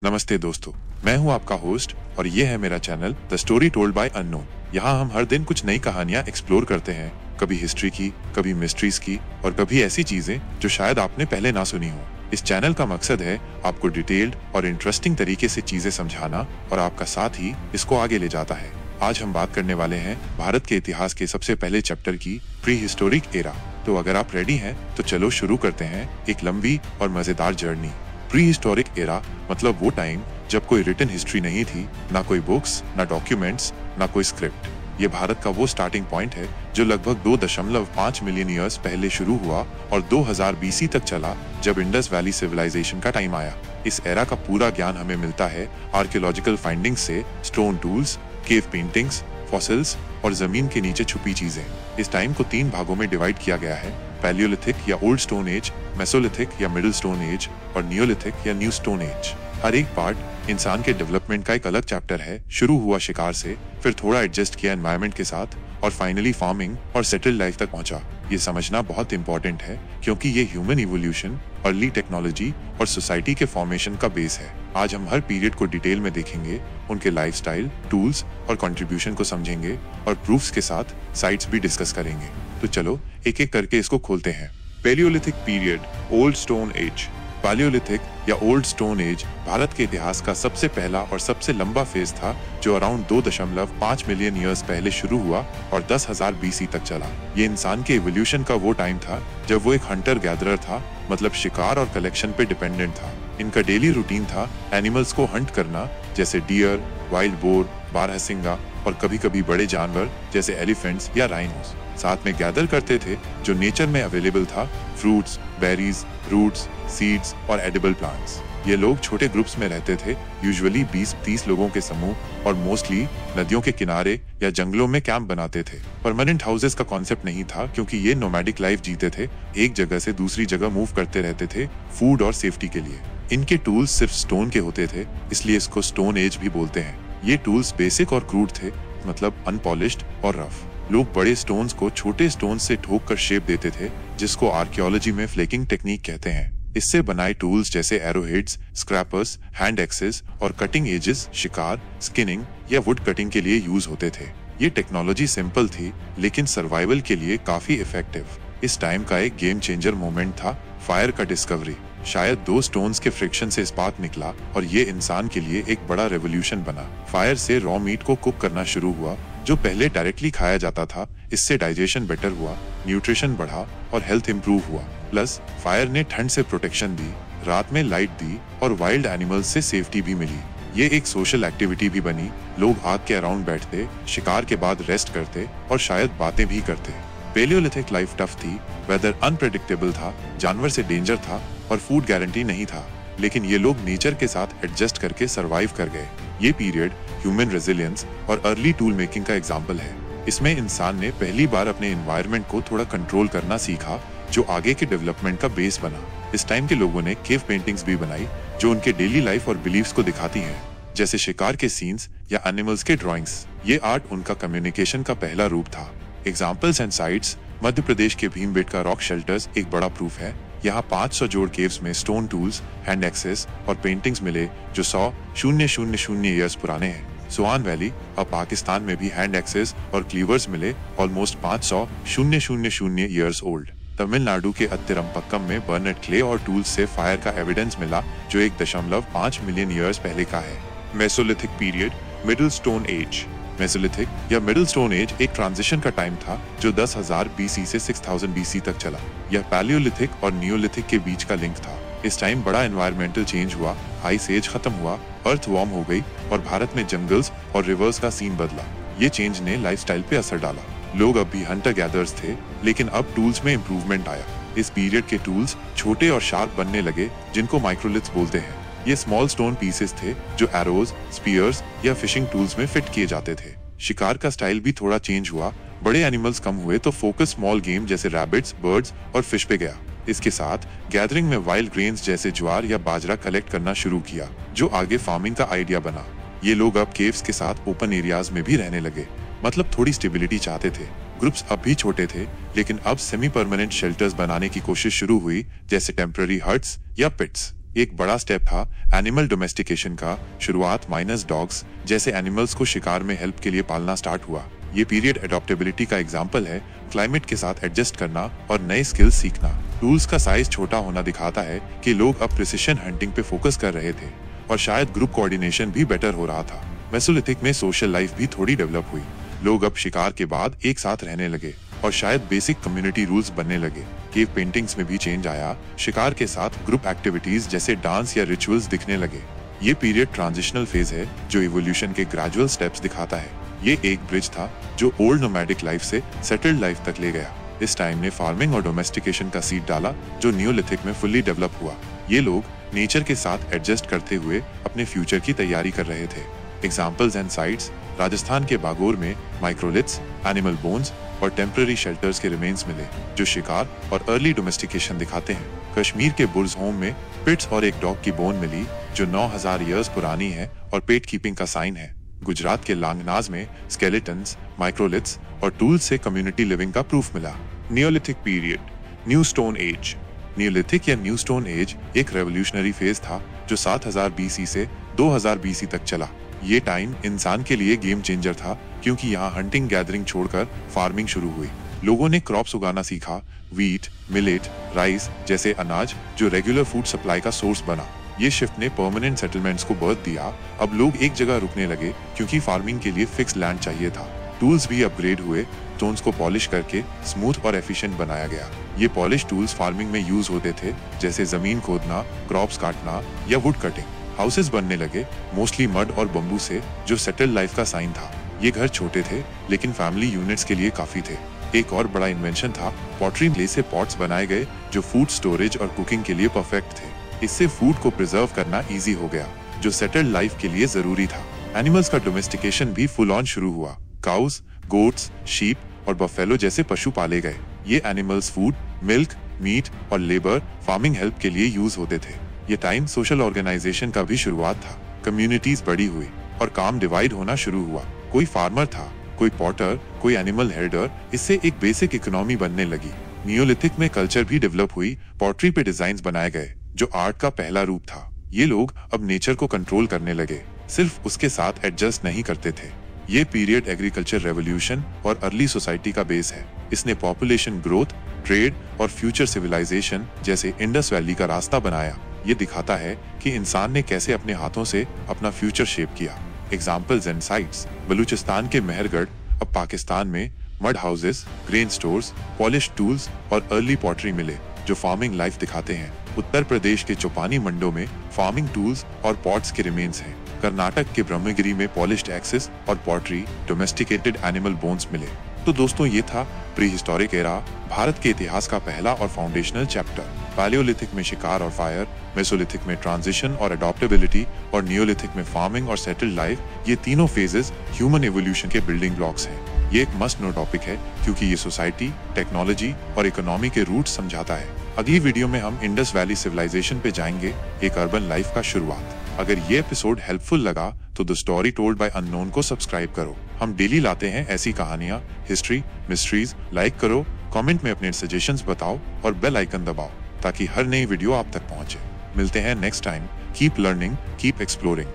नमस्ते दोस्तों, मैं हूं आपका होस्ट और ये है मेरा channel the story told by unknown. यहाँ हम हर दिन कुछ नई कहानियां एक्सप्लोर करते हैं, कभी हिस्ट्री की, कभी मिस्ट्रीज की और कभी ऐसी चीजें जो शायद आपने पहले ना सुनी हो। इस चैनल का मकसद है आपको डिटेल्ड और इंटरेस्टिंग तरीके से चीजें समझाना और आपका साथ ही इसको आगे ले जाता है। आज हम बात करने वाले हैं भारत के इतिहास के सबसे पहले चैप्टर की, प्री हिस्टोरिक एरा। तो अगर आप रेडी हैं तो चलो शुरू करते हैं एक लंबी और मजेदार जर्नी। प्री हिस्टोरिक एरा मतलब वो टाइम जब कोई रिटन हिस्ट्री नहीं थी, ना कोई बुक्स, ना डॉक्यूमेंट्स, ना कोई स्क्रिप्ट। ये भारत का वो स्टार्टिंग पॉइंट है जो लगभग 2.5 मिलियन ईयर्स पहले शुरू हुआ और 2000 बीसी तक चला, जब इंडस वैली सिविलाइजेशन का टाइम आया। इस एरा का पूरा ज्ञान हमें मिलता है आर्कियोलॉजिकल फाइंडिंग्स से, stone tools, cave paintings, fossils और जमीन के नीचे छुपी चीजें। इस टाइम को 3 भागों में डिवाइड किया गया है: पैलियोलिथिक या ओल्ड स्टोन एज, मेसोलिथिक या मिडिल स्टोन एज और नियोलिथिक या न्यू स्टोन एज। हर एक पार्ट इंसान के डेवलपमेंट का एक अलग चैप्टर है। शुरू हुआ शिकार से, फिर थोड़ा एडजस्ट किया एनवायरनमेंट के साथ और फाइनली फार्मिंग और सेटल्ड लाइफ तक पहुंचा। ये समझना बहुत इंपॉर्टेंट है क्योंकि ये ह्यूमन इवोल्यूशन, अर्ली टेक्नोलॉजी और सोसाइटी के फॉर्मेशन का बेस है। आज हम हर पीरियड को डिटेल में देखेंगे, उनके लाइफस्टाइल, टूल्स और कंट्रीब्यूशन को समझेंगे और प्रूफ्स के साथ साइट्स भी डिस्कस करेंगे। तो चलो एक एक करके इसको खोलते हैं। Palaeolithic period, old stone age. Palaeolithic या ओल्ड स्टोन एज भारत के इतिहास का सबसे पहला और सबसे लंबा फेज था, जो अराउंड 2.5 मिलियन ईयर्स पहले शुरू हुआ और 10,000 बीसी तक चला। ये इंसान के इवोल्यूशन का वो टाइम था जब वो एक हंटर गैदरर था, मतलब शिकार और कलेक्शन पे डिपेंडेंट था। इनका डेली रूटीन था एनिमल्स को हंट करना, जैसे डियर, वाइल्ड बोर, बारहसिंगा और कभी कभी बड़े जानवर जैसे एलिफेंट्स या राइनोस। साथ में गैदर करते थे जो नेचर में अवेलेबल था, फ्रूट्स, बेरीज, रूट्स, सीड्स और एडिबल प्लांट्स। ये लोग छोटे ग्रुप्स में रहते थे, यूजुअली 20-30 लोगों के समूह, और मोस्टली नदियों के किनारे या जंगलों में कैंप बनाते थे। परमानेंट हाउसेस का कॉन्सेप्ट नहीं था क्योंकि ये नोमैडिक लाइफ जीते थे, एक जगह से दूसरी जगह मूव करते रहते थे फूड और सेफ्टी के लिए। इनके टूल्स सिर्फ स्टोन के होते थे, इसलिए इसको स्टोन एज भी बोलते हैं। ये टूल्स बेसिक और क्रूड थे, मतलब अनपॉलिश्ड और रफ। लोग बड़े स्टोन्स को छोटे स्टोन से ठोक कर शेप देते थे, जिसको आर्कियोलॉजी में फ्लेकिंग टेक्निक कहते हैं। इससे बनाए टूल्स जैसे एरोहेड्स, स्क्रैपर्स, हैंड एक्सेस और कटिंग एजेस शिकार, स्किनिंग या वुड कटिंग के लिए यूज होते थे। ये टेक्नोलॉजी सिंपल थी लेकिन सर्वाइवल के लिए काफी इफेक्टिव। इस टाइम का एक गेम चेंजर मोमेंट था फायर का डिस्कवरी। शायद 2 स्टोन्स के फ्रिक्शन से स्पार्क निकला और ये इंसान के लिए एक बड़ा रेवोल्यूशन बना। फायर से रॉ मीट को कुक करना शुरू हुआ, जो पहले डायरेक्टली खाया जाता था। इससे डाइजेशन बेटर हुआ, न्यूट्रिशन बढ़ा और हेल्थ इंप्रूव हुआ। प्लस फायर ने ठंड से प्रोटेक्शन दी, रात में लाइट दी और वाइल्ड एनिमल्स से सेफ्टी भी मिली। ये एक सोशल एक्टिविटी भी बनी। लोग आग के अराउंड बैठते, शिकार के बाद रेस्ट करते और शायद बातें भी करते। पैलियोलिथिक लाइफ टफ थी, वेदर अनप्रेडिक्टेबल था, जानवर से डेंजर था और फूड गारंटी नहीं था, लेकिन ये लोग नेचर के साथ एडजस्ट करके सरवाइव कर गए। ये पीरियड ह्यूमन रेजिलियंस और अर्ली टूल मेकिंग का एग्जाम्पल है। इसमें इंसान ने पहली बार अपने एनवायरनमेंट को थोड़ा कंट्रोल करना सीखा, जो आगे के डेवलपमेंट का बेस बना। इस टाइम के लोगों ने केव पेंटिंग्स भी बनाई, जो उनके डेली लाइफ और बिलीव्स को दिखाती हैं, जैसे शिकार के सीन्स या एनिमल्स के ड्राइंग्स। ये आर्ट उनका कम्युनिकेशन का पहला रूप था। Examples and sites: Madhya Pradesh के भीमबेटका रॉक शेल्टर्स एक बड़ा प्रूफ है। यहाँ 500 जोड़ केव्स में स्टोन टूल्स, हैंड एक्सेस और पेंटिंग्स मिले, जो 100,000 ईयर्स पुराने हैं। सोआन वैली और पाकिस्तान में भी हैंड एक्सेस और क्लीवर्स मिले, ऑलमोस्ट 500,000 ईयर्स ओल्ड। तमिलनाडु के अत्तिरंपक्कम में बर्नेट क्ले और टूल्स से फायर का एविडेंस मिला, जो 1.5 मिलियन ईयर्स पहले का है। Mesolithic period, middle stone age. Mesolithic या मिडिल स्टोन एज एक ट्रांजिशन का टाइम था जो 10,000 बीसी से 6,000 बीसी तक चला। यह पैलियोलिथिक और नियोलिथिक के बीच का लिंक था। इस टाइम बड़ा एनवायरमेंटल चेंज हुआ, आइस एज खत्म हुआ, अर्थ वार्म हो गई और भारत में जंगल्स और रिवर्स का सीन बदला। ये चेंज ने लाइफस्टाइल पे असर डाला। लोग अब भी हंटर गैदर्स थे, लेकिन अब टूल्स में इम्प्रूवमेंट आया। इस पीरियड के टूल्स छोटे और शार्प बनने लगे, जिनको माइक्रोलिथ्स बोलते हैं। ये स्मॉल स्टोन पीसेस थे जो एरोज, स्पीयर्स या फिशिंग टूल्स में फिट किए जाते थे। शिकार का स्टाइल भी थोड़ा चेंज हुआ, बड़े एनिमल्स कम हुए तो फोकस स्मॉल गेम जैसे रैबिट्स, बर्ड्स और फिश पे गया। इसके साथ गैदरिंग में वाइल्ड ग्रेन्स जैसे ज्वार या बाजरा कलेक्ट करना शुरू किया, जो आगे फार्मिंग का आइडिया बना। ये लोग अब केव्स के साथ ओपन एरियाज में भी रहने लगे, मतलब थोड़ी स्टेबिलिटी चाहते थे। ग्रुप्स अब भी छोटे थे, लेकिन अब सेमी परमानेंट शेल्टर्स बनाने की कोशिश शुरू हुई, जैसे टेम्पररी हट्स या पिट्स। एक बड़ा स्टेप था एनिमल डोमेस्टिकेशन का। शुरुआत माइनस डॉग्स जैसे एनिमल्स को शिकार में हेल्प के लिए पालना स्टार्ट हुआ। ये पीरियड एडॉप्टेबिलिटी का एग्जाम्पल है, क्लाइमेट के साथ एडजस्ट करना और नए स्किल्स सीखना। टूल्स का साइज छोटा होना दिखाता है कि लोग अब प्रिसिशन हंटिंग पे फोकस कर रहे थे और शायद ग्रुप कोऑर्डिनेशन भी बेटर हो रहा था। मेसोलिथिक में सोशल लाइफ भी थोड़ी डेवलप हुई। लोग अब शिकार के बाद एक साथ रहने लगे और शायद बेसिक कम्युनिटी रूल्स बनने लगे। केव पेंटिंग्स में भी चेंज आया, शिकार के साथ ग्रुप एक्टिविटीज जैसे डांस या रिचुअल्स दिखने लगे। ये पीरियड ट्रांजिशनल फेज है जो इवोल्यूशन के ग्रेजुअल स्टेप्स दिखाता है। ये एक ब्रिज था जो ओल्ड नोमैडिक लाइफ से सेटल्ड लाइफ तक ले गया। इस टाइम ने फार्मिंग और डोमेस्टिकेशन का सीड डाला जो नियोलिथिक में फुल्ली डेवलप हुआ। ये लोग नेचर के साथ एडजस्ट करते हुए अपने फ्यूचर की तैयारी कर रहे थे। एग्जाम्पल्स एंड साइट्स: राजस्थान के बागोर में माइक्रोलिथ्स, एनिमल बोन्स और टेम्पररी शेल्टर्स के रिमेन्स मिले जो शिकार और अर्ली डोमेस्टिकेशन दिखाते हैं। कश्मीर के बुर्ज होम में पिट्स और एक डॉग की बोन मिली जो 9000 ईयर्स पुरानी है और पेट कीपिंग का साइन है। गुजरात के लांगनाज में स्केलेटन्स, माइक्रोलिथ्स और टूल्स से कम्युनिटी लिविंग का प्रूफ मिला। Neolithic period, new stone age. Neolithic या न्यू स्टोन एज एक रेवोल्यूशनरी फेज था जो 7000 बीसी से 2000 बीसी तक चला। ये टाइम इंसान के लिए गेम चेंजर था क्योंकि यहाँ हंटिंग गैदरिंग छोड़कर फार्मिंग शुरू हुई। लोगों ने क्रॉप्स उगाना सीखा, व्हीट, मिलेट, राइस जैसे अनाज जो रेगुलर फूड सप्लाई का सोर्स बना। ये शिफ्ट ने परमानेंट सेटलमेंट्स को बर्थ दिया। अब लोग एक जगह रुकने लगे क्योंकि फार्मिंग के लिए फिक्स लैंड चाहिए था। टूल्स भी अपग्रेड हुए, स्टोन्स को पॉलिश करके स्मूथ और एफिशिएंट बनाया गया। ये पॉलिश टूल्स फार्मिंग में यूज होते थे जैसे जमीन खोदना, क्रॉप्स काटना या वुड कटिंग। हाउसेस बनने लगे मोस्टली मड और बम्बू से जो सेटल लाइफ का साइन था। ये घर छोटे थे लेकिन फैमिली यूनिट्स के लिए काफी थे। एक और बड़ा इन्वेंशन था पॉटरी। क्ले से पॉट्स बनाए गए जो फूड स्टोरेज और कुकिंग के लिए परफेक्ट थे। इससे फूड को प्रिजर्व करना इजी हो गया जो सेटल्ड लाइफ के लिए जरूरी था। एनिमल्स का डोमेस्टिकेशन भी फुल ऑन शुरू हुआ। काउस, गोट्स, शीप और बफेलो जैसे पशु पाले गए। ये एनिमल्स फूड, मिल्क, मीट और लेबर फार्मिंग हेल्प के लिए यूज होते थे। ये टाइम सोशल ऑर्गेनाइजेशन का भी शुरुआत था। कम्युनिटीज बड़ी हुई और काम डिवाइड होना शुरू हुआ। कोई फार्मर था, कोई पॉटर, कोई एनिमल हेल्डर। इससे एक बेसिक इकोनॉमी बनने लगी। नियोलिथिक में कल्चर भी डेवलप हुई। पॉटरी पे डिजाइन्स बनाए गए जो आर्ट का पहला रूप था। ये लोग अब नेचर को कंट्रोल करने लगे, सिर्फ उसके साथ एडजस्ट नहीं करते थे। ये पीरियड एग्रीकल्चर रेवोल्यूशन और अर्ली सोसाइटी का बेस है। इसने पॉपुलेशन ग्रोथ, ट्रेड और फ्यूचर सिविलाइजेशन जैसे इंडस वैली का रास्ता बनाया। ये दिखाता है कि इंसान ने कैसे अपने हाथों से अपना फ्यूचर शेप किया। एग्जाम्पल्स एंड साइट्स: बलूचिस्तान के मेहरगढ़ अब पाकिस्तान में mud houses, grain stores, polish tools और अर्ली पॉटरी मिले जो फार्मिंग लाइफ दिखाते हैं। उत्तर प्रदेश के चौपानी मंडो में फार्मिंग टूल्स और पॉट्स के रिमेन्स हैं। कर्नाटक के ब्रह्मगिरी में पॉलिश्ड एक्सेस और पॉटरी, डोमेस्टिकेटेड एनिमल बोन्स मिले। तो दोस्तों ये था प्री हिस्टोरिक एरा, भारत के इतिहास का पहला और फाउंडेशनल चैप्टर। पैलियोलिथिक में शिकार और फायर, मेसोलिथिक में ट्रांजिशन और अडॉप्टेबिलिटी और नियोलिथिक में फार्मिंग और सेटल्ड लाइफ। ये तीनों फेजेस ह्यूमन एवोल्यूशन के बिल्डिंग ब्लॉक्स हैं। ये एक मस्ट नो टॉपिक है क्योंकि ये सोसाइटी, टेक्नोलॉजी और इकोनॉमी के रूट्स समझाता है। अगली वीडियो में हम इंडस वैली सिविलाइजेशन पे जाएंगे, एक अर्बन लाइफ का शुरुआत। अगर ये एपिसोड हेल्पफुल लगा तो the story told by unknown को सब्सक्राइब करो। हम डेली लाते हैं ऐसी कहानियां, हिस्ट्री, मिस्ट्रीज। लाइक करो, कमेंट में अपने सजेशंस बताओ और बेल आइकन दबाओ ताकि हर नई वीडियो आप तक पहुंचे। मिलते हैं next time. Keep learning, keep exploring.